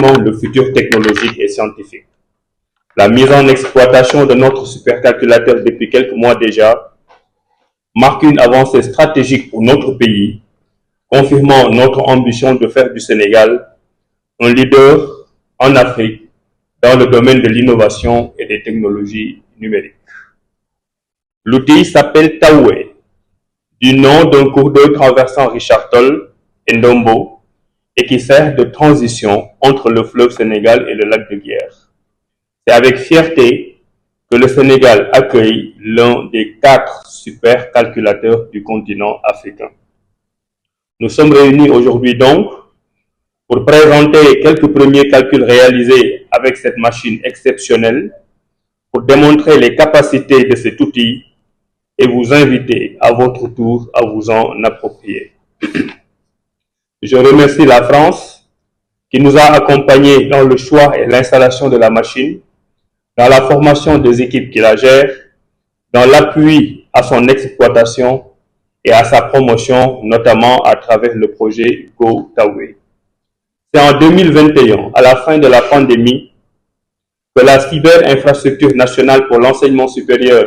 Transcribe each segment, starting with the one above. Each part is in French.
le futur technologique et scientifique. La mise en exploitation de notre supercalculateur depuis quelques mois déjà marque une avancée stratégique pour notre pays, confirmant notre ambition de faire du Sénégal un leader en Afrique dans le domaine de l'innovation et des technologies numériques. L'outil s'appelle Taoué, du nom d'un cours d'eau traversant Richard Toll et Ndombo, et qui sert de transition entre le fleuve Sénégal et le lac de Guiers. C'est avec fierté que le Sénégal accueille l'un des 4 supercalculateurs du continent africain. Nous sommes réunis aujourd'hui donc pour présenter quelques premiers calculs réalisés avec cette machine exceptionnelle, pour démontrer les capacités de cet outil et vous inviter à votre tour à vous en approprier. Je remercie la France qui nous a accompagnés dans le choix et l'installation de la machine, dans la formation des équipes qui la gèrent, dans l'appui à son exploitation et à sa promotion, notamment à travers le projet Go Taoué. C'est en 2021, à la fin de la pandémie, que la Cyberinfrastructure nationale pour l'enseignement supérieur,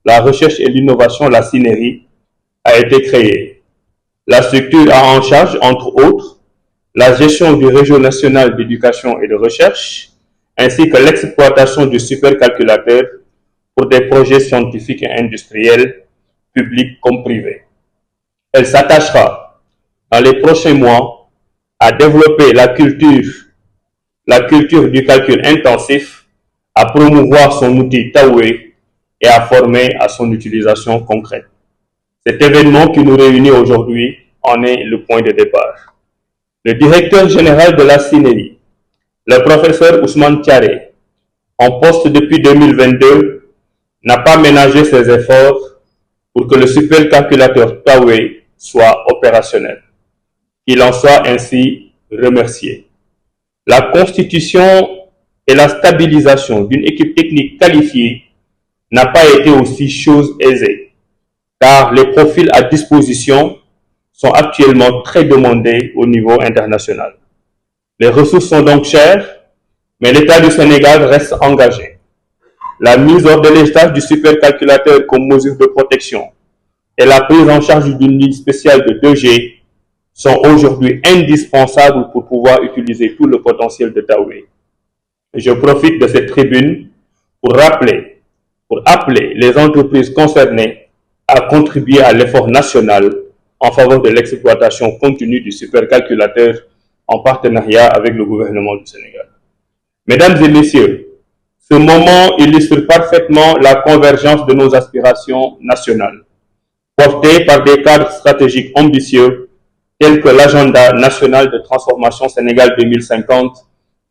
la recherche et l'innovation, la CNRI, a été créée. La structure a en charge, entre autres, la gestion du réseau national d'éducation et de recherche, ainsi que l'exploitation du supercalculateur pour des projets scientifiques et industriels, publics comme privés. Elle s'attachera, dans les prochains mois, à développer la culture du calcul intensif, à promouvoir son outil Taoué et à former à son utilisation concrète. Cet événement qui nous réunit aujourd'hui en est le point de départ. Le directeur général de la CNRI, le professeur Ousmane Thiaré, en poste depuis 2022, n'a pas ménagé ses efforts pour que le supercalculateur Taoué soit opérationnel. Qu'il en soit ainsi remercié. La constitution et la stabilisation d'une équipe technique qualifiée n'a pas été aussi chose aisée, car les profils à disposition sont actuellement très demandés au niveau international. Les ressources sont donc chères, mais l'État du Sénégal reste engagé. La mise hors délestage du supercalculateur comme mesure de protection et la prise en charge d'une ligne spéciale de 2G sont aujourd'hui indispensables pour pouvoir utiliser tout le potentiel de Taoué. Je profite de cette tribune pour appeler les entreprises concernées à contribuer à l'effort national en faveur de l'exploitation continue du supercalculateur en partenariat avec le gouvernement du Sénégal. Mesdames et messieurs, ce moment illustre parfaitement la convergence de nos aspirations nationales, portées par des cadres stratégiques ambitieux tels que l'agenda national de transformation Sénégal 2050,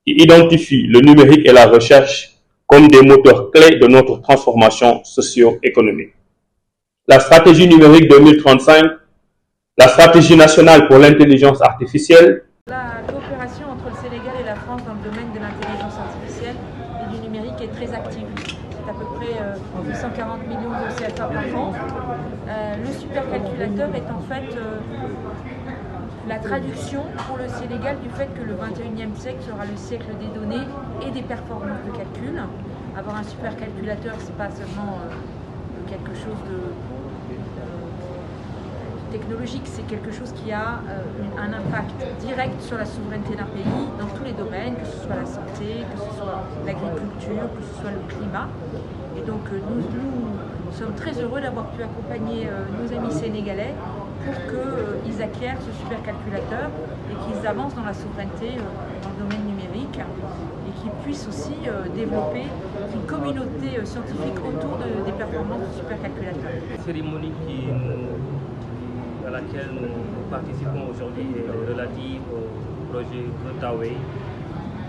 qui identifie le numérique et la recherche comme des moteurs clés de notre transformation socio-économique. La stratégie numérique 2035, la stratégie nationale pour l'intelligence artificielle. La coopération entre le Sénégal et la France dans le domaine de l'intelligence artificielle et du numérique est très active. C'est à peu près 840 millions de CFA par an. Le supercalculateur est en fait la traduction pour le Sénégal du fait que le 21e siècle sera le siècle des données et des performances de calcul. Avoir un supercalculateur, ce n'est pas seulement quelque chose de technologique, c'est quelque chose qui a un impact direct sur la souveraineté d'un pays dans tous les domaines, que ce soit la santé, que ce soit l'agriculture, que ce soit le climat. Et donc nous sommes très heureux d'avoir pu accompagner nos amis sénégalais pour qu'ils acquièrent ce supercalculateur et qu'ils avancent dans la souveraineté dans le domaine numérique et qu'ils puissent aussi développer une communauté scientifique autour des performances du supercalculateur. Cérémonie à laquelle nous participons aujourd'hui est relative au projet Taoué.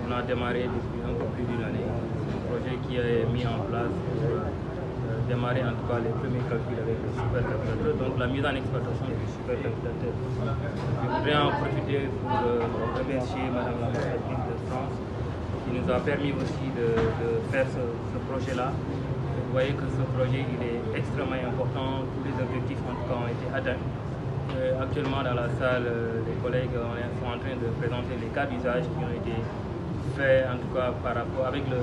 On a démarré depuis un peu plus d'une année. C'est un projet qui est mis en place pour démarrer en tout cas les premiers calculs avec le supercalculateur, donc la mise en exploitation du supercalculateur. Je voudrais en profiter pour remercier Madame la Ministre de France qui nous a permis aussi de faire ce projet-là. Vous voyez que ce projet il est extrêmement important, tous les objectifs en tout cas ont été atteints. Actuellement dans la salle, les collègues sont en train de présenter les cas d'usage qui ont été fait en tout cas par rapport avec le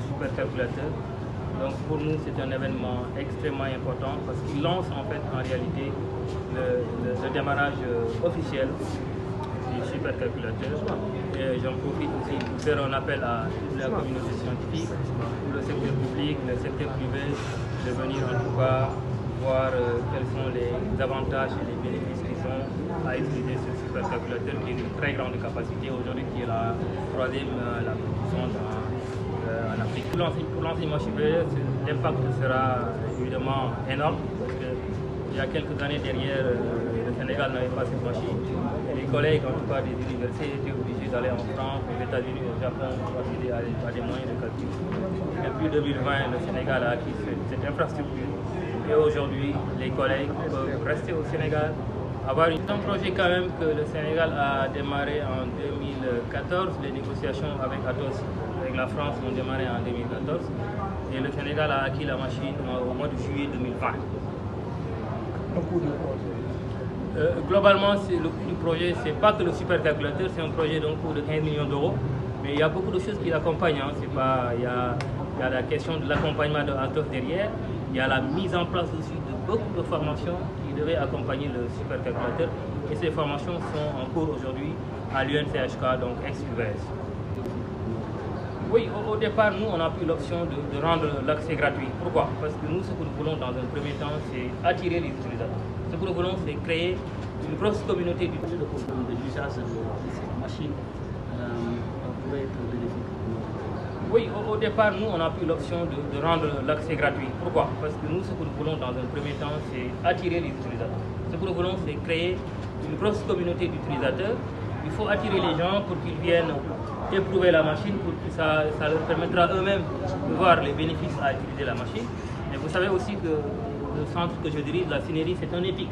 supercalculateur. Donc pour nous c'est un événement extrêmement important parce qu'il lance en fait en réalité le démarrage officiel du supercalculateur. Et j'en profite aussi pour faire un appel à toute la communauté scientifique, pour le secteur public, le secteur privé, de venir en tout cas voir quels sont les avantages et les bénéfices qu'ils ont à utiliser ce supercalculateur qui est d'une très grande capacité aujourd'hui, qui est la troisième la plus puissante en Afrique. Pour l'enseignement supérieur, l'impact sera évidemment énorme parce qu'il y a quelques années derrière, le Sénégal n'avait pas cette machine. Les collègues, en tout cas des universités, étaient obligés d'aller en France, aux États-Unis, au Japon pour accéder à des moyens de calcul. Depuis 2020, le Sénégal a acquis cette infrastructure. Et aujourd'hui, les collègues peuvent rester au Sénégal. C'est un projet quand même que le Sénégal a démarré en 2014. Les négociations avec Atos, avec la France, ont démarré en 2014. Et le Sénégal a acquis la machine au mois de juillet 2020. Globalement, le coût du projet, c'est pas que le supercalculateur, c'est un projet d'un coût de 15 millions d'euros. Mais il y a beaucoup de choses qui l'accompagnent. Il y a la question de l'accompagnement de Atos derrière. Il y a la mise en place aussi de beaucoup de formations qui devaient accompagner le supercalculateur. Et ces formations sont en cours aujourd'hui à l'UNCHK, donc ex-UVS. Oui, au départ, nous, on a pris l'option de rendre l'accès gratuit. Pourquoi? Parce que nous, ce que nous voulons dans un premier temps, c'est attirer les utilisateurs. Ce que nous voulons, c'est créer une grosse communauté d'utilisateurs. De l'usage de cette machine pourrait être bénéfique. Oui, au départ, nous, on a pris l'option de rendre l'accès gratuit. Pourquoi? Parce que nous, ce que nous voulons dans un premier temps, c'est attirer les utilisateurs. Ce que nous voulons, c'est créer une grosse communauté d'utilisateurs. Il faut attirer les gens pour qu'ils viennent éprouver la machine, pour que ça leur permettra eux-mêmes de voir les bénéfices à utiliser la machine. Et vous savez aussi que le centre que je dirige, la Cinérie, c'est un EPIC.